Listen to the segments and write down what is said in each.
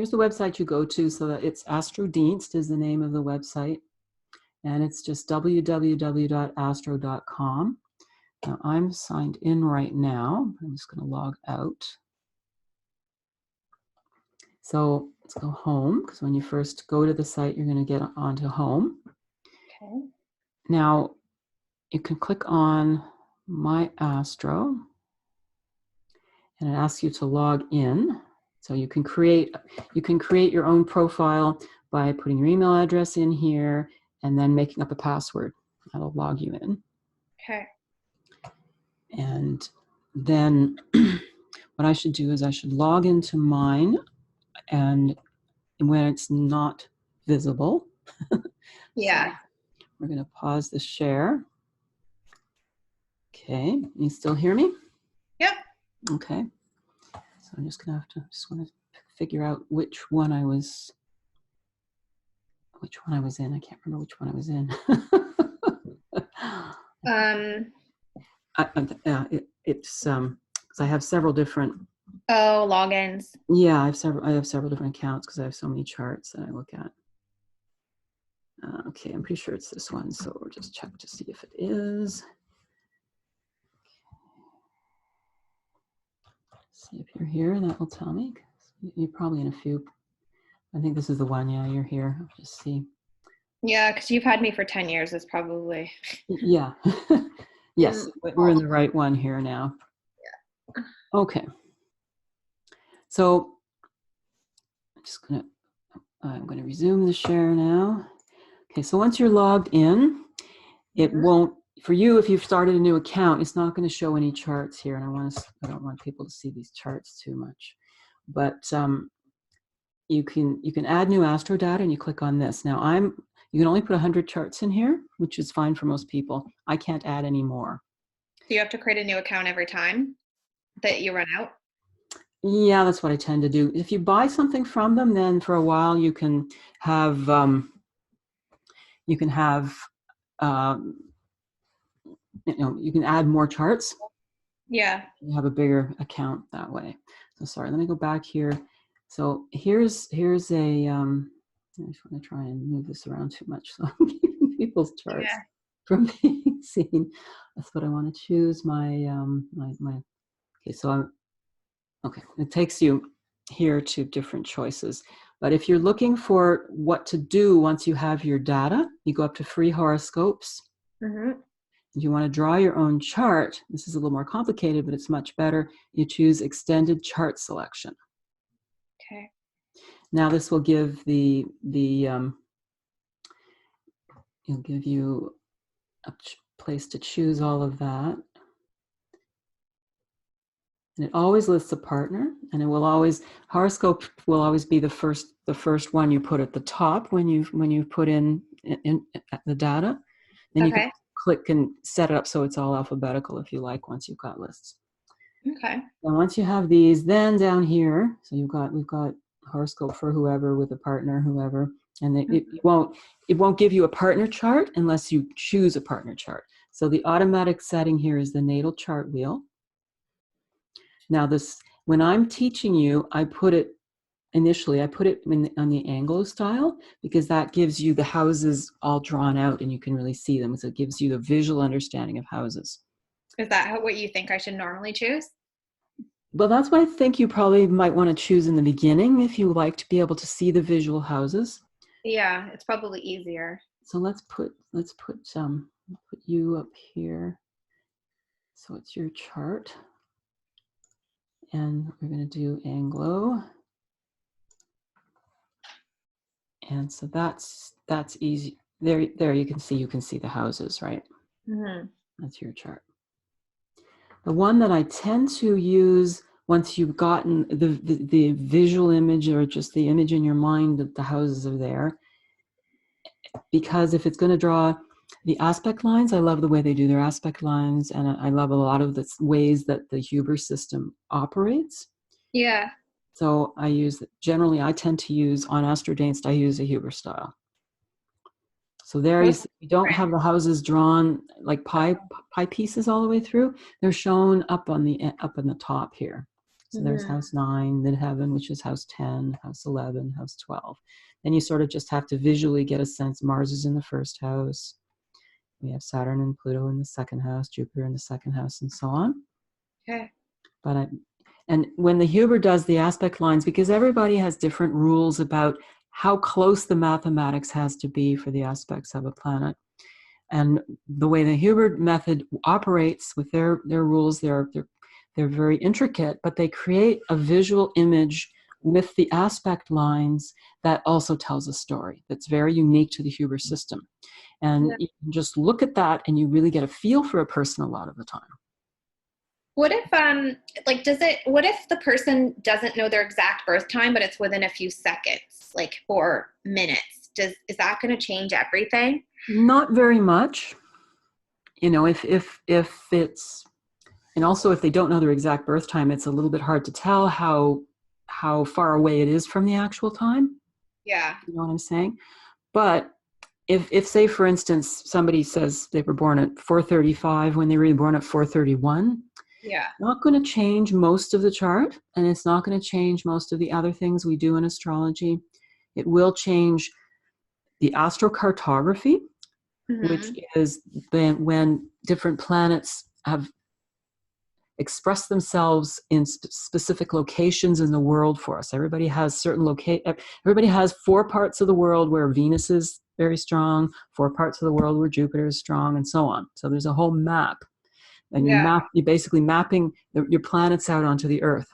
here's the website you go to. So that it's Astrodienst is the name of the website. And it's just www.astro.com. Now I'm signed in right now. I'm just going to log out. So let's go home, because when you first go to the site, you're going to get onto home. Okay. Now you can click on My Astro, and it asks you to log in. So you can create your own profile by putting your email address in here and then making up a password. That'll log you in. Okay. And then what I should do is I should log into mine, and when it's not visible, Yeah. so we're going to pause the share. Okay, you still hear me? Yep. Okay. So I'm just want to figure out which one I was in. I can't remember which one I was in. It's because I have several different. Oh, logins. Yeah, I have several different accounts because I have so many charts that I look at. Okay, I'm pretty sure it's this one, so we'll just check to see if it is. See if you're here, that will tell me. You're probably in a few. I think this is the one. Yeah, you're here. I'll just see. Yeah, because you've had me for 10 years. It's probably. Yeah. Yes, we're in the right one here now. Yeah. Okay. So I'm going to resume the share now. Okay, so once you're logged in, it won't, for you, if you've started a new account, it's not going to show any charts here. And I don't want people to see these charts too much. But you can add new astro data, and you click on this. Now you can only put 100 charts in here, which is fine for most people. I can't add any more. So you have to create a new account every time that you run out? Yeah, that's what I tend to do. If you buy something from them, then for a while you can have you can add more charts. Yeah. You have a bigger account that way. So sorry, let me go back here. So here's a I just want to try and move this around too much, so I'm keeping people's charts from being seen. That's what I want to choose. Okay, so it takes you here to different choices. But if you're looking for what to do once you have your data, you go up to free horoscopes. If you want to draw your own chart, this is a little more complicated, but it's much better. You choose extended chart selection. Okay. Now this will give it'll give you a place to choose all of that. And it always lists a partner, and horoscope will always be the first one you put at the top when you put in the data. Then you can click and set it up so it's all alphabetical if you like, once you've got lists. Okay. And once you have these, then down here, so we've got horoscope for whoever, with a partner, whoever, and it won't give you a partner chart unless you choose a partner chart. So the automatic setting here is the natal chart wheel. Now when I'm teaching you, I put it on the Anglo style, because that gives you the houses all drawn out and you can really see them. So it gives you the visual understanding of houses. Is that what you think I should normally choose? Well, that's what I think you probably might want to choose in the beginning, if you like to be able to see the visual houses. Yeah, it's probably easier. So let's put you up here. So it's your chart. And we're going to do Anglo. And so that's easy. There you can see the houses, right? That's your chart. The one that I tend to use once you've gotten the visual image, or just the image in your mind that the houses are there, because if it's going to draw the aspect lines, I love the way they do their aspect lines, and I love a lot of the ways that the Huber system operates. Yeah. So generally I tend to use, on Astrodienst, I use a Huber style. So there you don't have the houses drawn like pie pieces all the way through. They're shown up on the top here. So there's house 9, midheaven, which is house 10, house 11, house 12. Then you sort of just have to visually get a sense. Mars is in the first house. We have Saturn and Pluto in the second house, Jupiter in the second house, and so on. Okay. And when the Huber does the aspect lines, because everybody has different rules about how close the mathematics has to be for the aspects of a planet. And the way the Huber method operates with their rules, they're very intricate, but they create a visual image with the aspect lines that also tells a story that's very unique to the Huber system. And you can just look at that and you really get a feel for a person a lot of the time. What if, what if the person doesn't know their exact birth time, but it's within a few seconds, like 4 minutes? Is that going to change everything? Not very much. If it's, and also if they don't know their exact birth time, it's a little bit hard to tell how far away it is from the actual time. Yeah. You know what I'm saying? But if say, for instance, somebody says they were born at 4:35 when they were born at 4:31, yeah, not going to change most of the chart, and it's not going to change most of the other things we do in astrology. It will change the astrocartography, which is when different planets have expressed themselves in specific locations in the world for us. Everybody has everybody has 4 parts of the world where Venus is very strong, 4 parts of the world where Jupiter is strong, and so on. So there's a whole map. And you're basically mapping your planets out onto the Earth.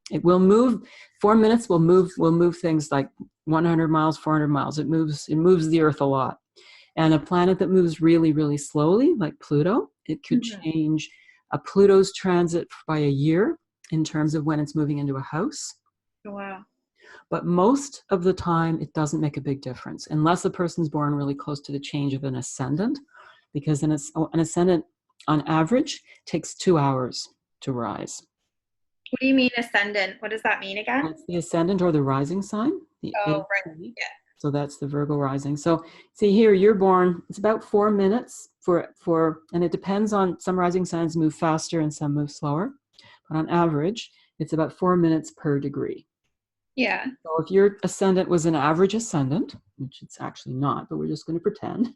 It will move. 4 minutes will move things like 100 miles, 400 miles. It moves the Earth a lot. And a planet that moves really, really slowly, like Pluto, it could change a Pluto's transit by a year in terms of when it's moving into a house. Wow. But most of the time, it doesn't make a big difference unless a person's born really close to the change of an ascendant, because an ascendant, on average, takes 2 hours to rise. What do you mean ascendant? What does that mean again? That's the ascendant or the rising sign. Right. Yeah. So that's the Virgo rising. So see here, you're born, it's about 4 minutes and it depends on, some rising signs move faster and some move slower. But on average, it's about 4 minutes per degree. Yeah. So if your ascendant was an average ascendant, which it's actually not, but we're just going to pretend,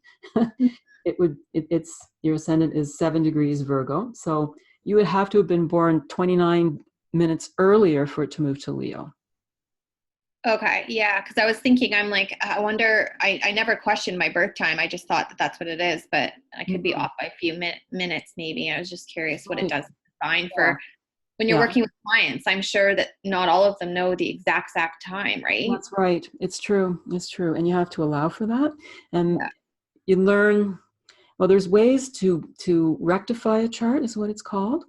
your ascendant is 7 degrees Virgo. So you would have to have been born 29 minutes earlier for it to move to Leo. Okay. Yeah. Because I was thinking, I'm like, I wonder, I never questioned my birth time. I just thought that that's what it is, but I could be off by a few minutes maybe. I was just curious what it does define for when you're working with clients. I'm sure that not all of them know the exact time, right? That's right. It's true. It's true. And you have to allow for that. And you learn, well, there's ways to rectify a chart is what it's called,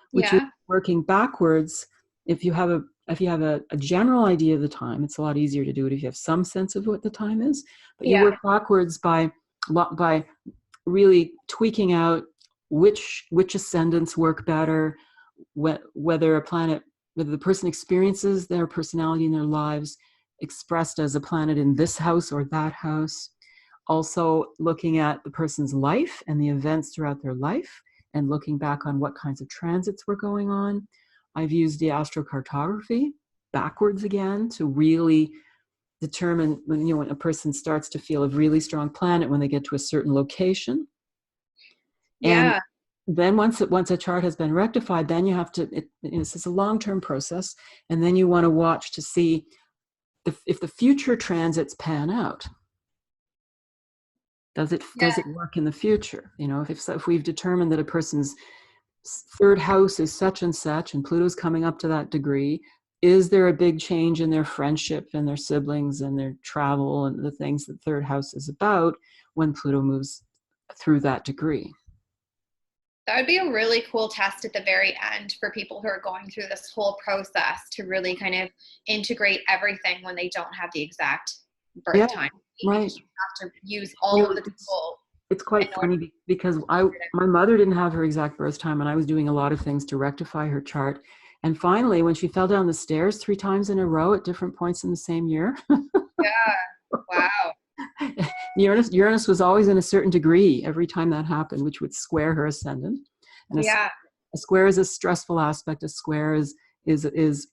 which is working backwards. If you have a general idea of the time, it's a lot easier to do it if you have some sense of what the time is. But you work backwards by really tweaking out which ascendants work better, whether the person experiences their personality in their lives expressed as a planet in this house or that house. Also looking at the person's life and the events throughout their life and looking back on what kinds of transits were going on. I've used the astrocartography backwards again to really determine when a person starts to feel a really strong planet when they get to a certain location. And then once a chart has been rectified, then you have to, this is a long-term process, and then you want to watch to see if the future transits pan out. Does it work in the future? If we've determined that a person's 3rd house is such and such, and Pluto's coming up to that degree, is there a big change in their friendship and their siblings and their travel and the things that 3rd house is about when Pluto moves through that degree? That would be a really cool test at the very end for people who are going through this whole process to really kind of integrate everything when they don't have the exact birth time. Right. You have to use all of the tools. It's quite funny because my mother didn't have her exact birth time, and I was doing a lot of things to rectify her chart. And finally, when she fell down the stairs 3 times in a row at different points in the same year. Wow. Uranus was always in a certain degree every time that happened, which would square her ascendant. And a square is a stressful aspect. A square is is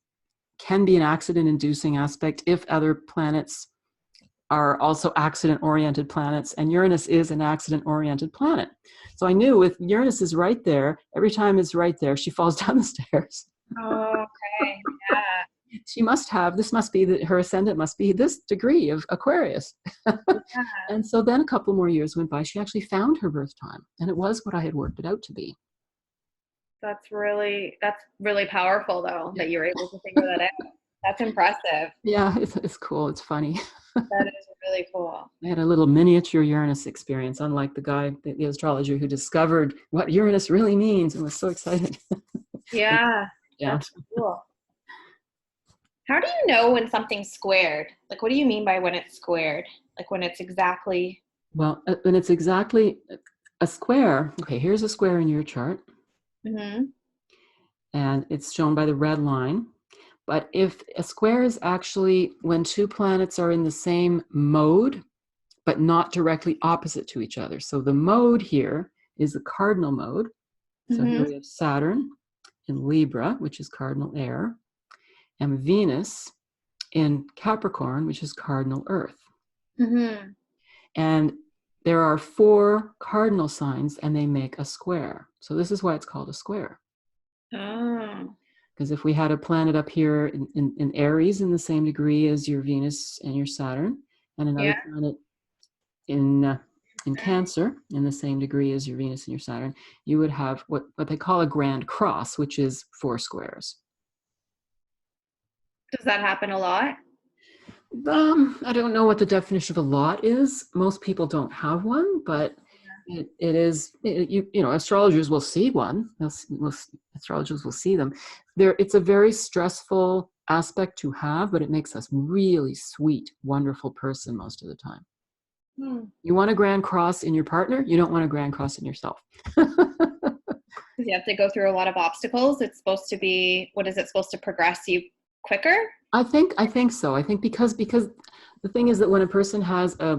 can be an accident-inducing aspect if other planets are also accident-oriented planets, and Uranus is an accident-oriented planet. So I knew with Uranus is right there, every time it's right there, she falls down the stairs. Oh, okay. Yeah. She must have, this must be, her ascendant must be this degree of Aquarius. Yeah. And so then a couple more years went by, she actually found her birth time, and it was what I had worked it out to be. That's really powerful though, that you were able to figure that out. That's impressive. Yeah, it's cool. It's funny. That is really cool. I had a little miniature Uranus experience, unlike the guy, the astrologer who discovered what Uranus really means and was so excited. Yeah. Yeah. That's cool. How do you know when something's squared? Like, what do you mean by when it's squared? Like when it's exactly. Well, when it's exactly a square, okay, here's a square in your chart. Mm-hmm. And it's shown by the red line. But if a square is actually when two planets are in the same mode, but not directly opposite to each other. So the mode here is the cardinal mode. So here we have Saturn in Libra, which is cardinal air, and Venus in Capricorn, which is cardinal earth. Mm-hmm. And there are 4 cardinal signs, and they make a square. So this is why it's called a square. Oh. Because if we had a planet up here in Aries in the same degree as your Venus and your Saturn, and another planet in Cancer in the same degree as your Venus and your Saturn, you would have what they call a grand cross, which is 4 squares. Does that happen a lot? I don't know what the definition of a lot is. Most people don't have one, but it is, you know, astrologers will see one. Astrologers will see them. It's a very stressful aspect to have, but it makes us really sweet, wonderful person most of the time. You want a grand cross in your partner, you don't want a grand cross in yourself. You have to go through a lot of obstacles. It's supposed to be, what is it supposed to progress you quicker? I think so. I think because the thing is that when a person has a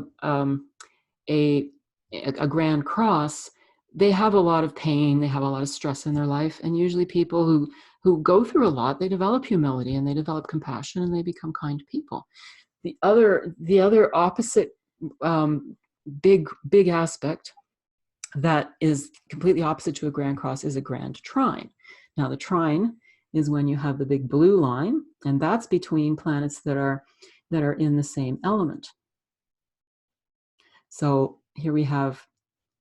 grand cross, they have a lot of pain, they have a lot of stress in their life, and usually people who go through a lot, they develop humility and they develop compassion and they become kind people. The other opposite big aspect that is completely opposite to a grand cross is a grand trine. Now the trine is when you have the big blue line, and that's between planets that are in the same element. So here we have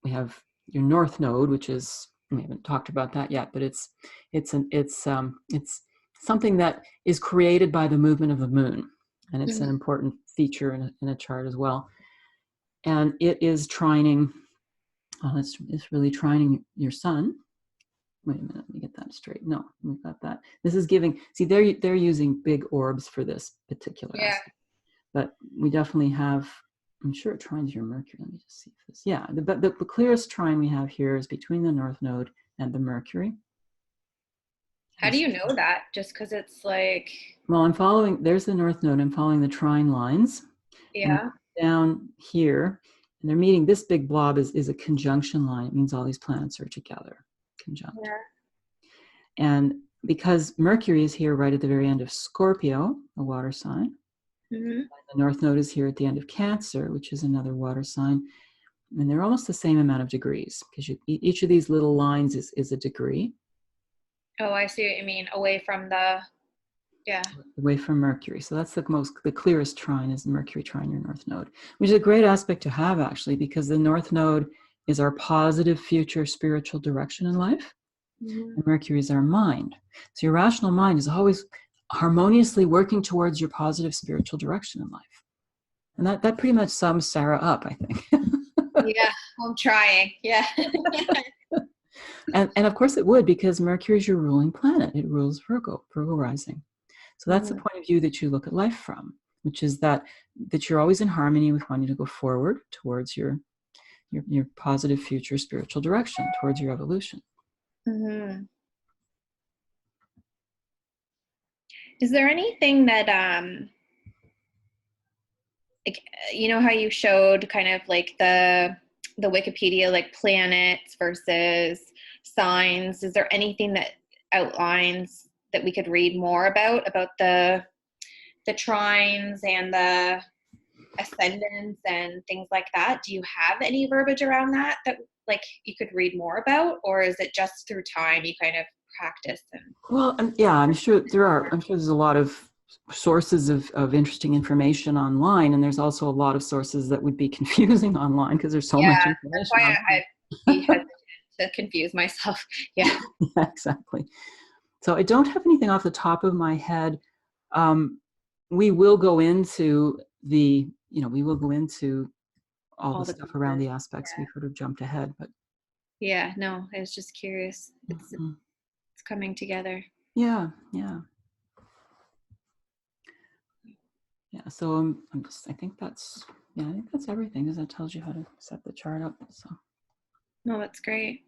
your north node, which is, we haven't talked about that yet, but it's something that is created by the movement of the moon, and it's an important feature in a chart as well. And it is trining. Oh, it's really trining your sun. Wait a minute, let me get that straight. No, we've got that. This is giving, see, they're using big orbs for this particular aspect. But we definitely have, I'm sure it trines your Mercury. Let me just see if this, yeah, the clearest trine we have here is between the north node and the Mercury. How do you know that? Just because it's like... Well, there's the north node, I'm following the trine lines. Yeah. And down here, and they're meeting, this big blob is a conjunction line. It means all these planets are together, conjunct. Yeah. And because Mercury is here right at the very end of Scorpio, a water sign, the north node is here at the end of Cancer, which is another water sign, and they're almost the same amount of degrees, because each of these little lines is a degree. Oh, I see what you mean. Away from the... Yeah. Away from Mercury. So that's the clearest trine is Mercury trine your north node, which is a great aspect to have, actually, because the north node is our positive future spiritual direction in life. And Mercury is our mind. So your rational mind is always harmoniously working towards your positive spiritual direction in life. And that pretty much sums Sarah up, I think. Yeah, I'm trying. Yeah. and of course it would, because Mercury is your ruling planet. It rules Virgo rising. So that's the point of view that you look at life from, which is that you're always in harmony with wanting to go forward towards your positive future spiritual direction, towards your evolution. Is there anything that, like, you know how you showed kind of like the Wikipedia, like planets versus signs? Is there anything that outlines that we could read more about the trines and the ascendants and things like that. Do you have any verbiage around that like you could read more about, or is it just through time you kind of practice? And Well, yeah, I'm sure there's a lot of sources of interesting information online, and there's also a lot of sources that would be confusing online because there's so much yeah, information that's why online. I'd be hesitant to confuse myself. Yeah. Yeah, exactly. So I don't have anything off the top of my head. We will go into all All the the stuff around pieces. the aspects. We could have jumped ahead, but Yeah, no, I was just curious. It's coming together. yeah. So I think that's everything, because that tells you how to set the chart up. So No, that's great.